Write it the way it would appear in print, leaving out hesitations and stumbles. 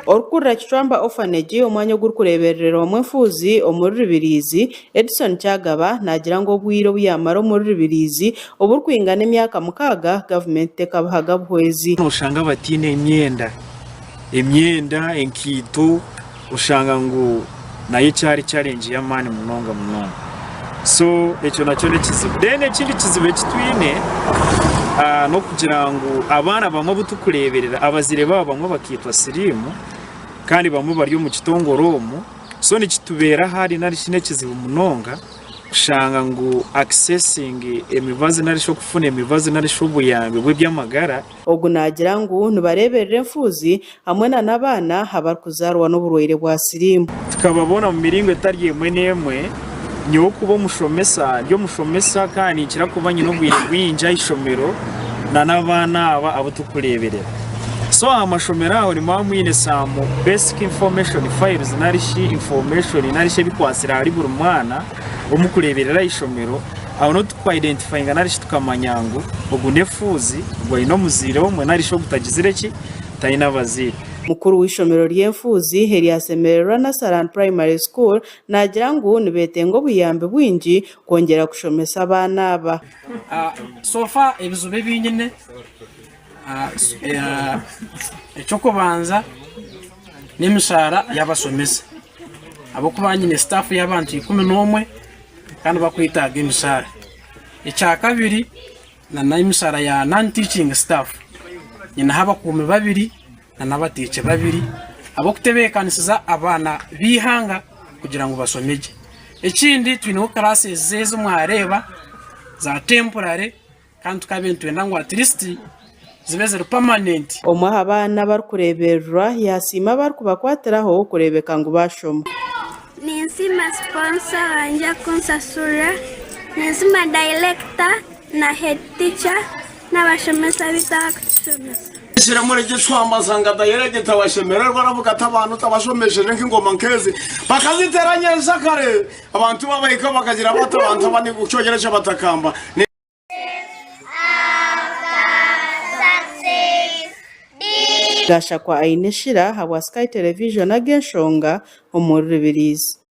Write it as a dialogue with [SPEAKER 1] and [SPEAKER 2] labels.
[SPEAKER 1] Orukura Kichwamba Orphanage omwanya gw'okureberera omwe Efuuzi omuri Rubirizi Edison Kyagaba nagira ngo obwire buyamara omuri Rubirizi oburukwingana emyaka 6 government tekabahaga buhwezi.
[SPEAKER 2] Ushanga batine emyenda enkiito ushanga ngo nayo cyari challenge ya mani munonga. So ekyo nakyo nekizibu. Then ekindi kizibu ekitwine no kugira ngo abana bamwe butukureberera abazire babo bamwe bakitwa sirimu kandi bamwe bari mu kitongoromo. So nikitubera hari nari shine kizibu munonga ushanga ngo accessing emibazi nari sho kufuna emibazi nari sho buyambe bwe byamagara.
[SPEAKER 1] Ogu nagira ngo nubareberera Efuuzi hamwe n'abana abarukuzarwa n'uburwaire bwa sirimu.
[SPEAKER 2] Tukababona mu miringo etari yemwe nemwe nyo kubo mushomesa kandi kirakubanye no gwinja ishomero n'abana abo tukureberera. So amashomero aho ni mwamwine samu basic information files narishi information narishi bikwasira ari buri mwana umukureberera ishomero aho no tukwidentifyinga narishi tukamanyango ogune Efuuzi ngo ino muzire omwe narisho gutagizire ki tayina bazire.
[SPEAKER 1] Mukuru w'ishomero ry'Efuuzi Heriasemerera Nasaran Primary School nagira ngo nibetengo buyambe bwinji kongera kushomesa abana aba.
[SPEAKER 3] Sofa ebizube binyine echoko banza n'imishara y'abasomesa abo kubanyine staff y'abantu 11 kandi bakwitaga imishara. Icya kabiri na imishara ya non teaching staff nyina haba kume babiri n'abatice babiri abo kutebekanisiza abana bihanga kugira ngo basomeje. Ekindi twino classes zezo mwareba za temporary kandi tukabentu ndangwa at least zibeze permanent.
[SPEAKER 1] Omwe abana barukureberera yasima barukubakwatiraho kurebeka ngo bashoma.
[SPEAKER 4] Ninsima sponsor anja kunsasura ninsima director na head teacher n'abashomesa bitakushomesa.
[SPEAKER 5] Shira muri gishwamba zanga dayerege tabashemererwa ravuga atabantu tabashomesheje nk'ingoma nkezi bakaziteranya zakare abantu babayika bakagira abantu bani gucogereje batakamba.
[SPEAKER 1] Gasha kwa Aineshira hawa Sky Television agenshonga omuri Rubirizi.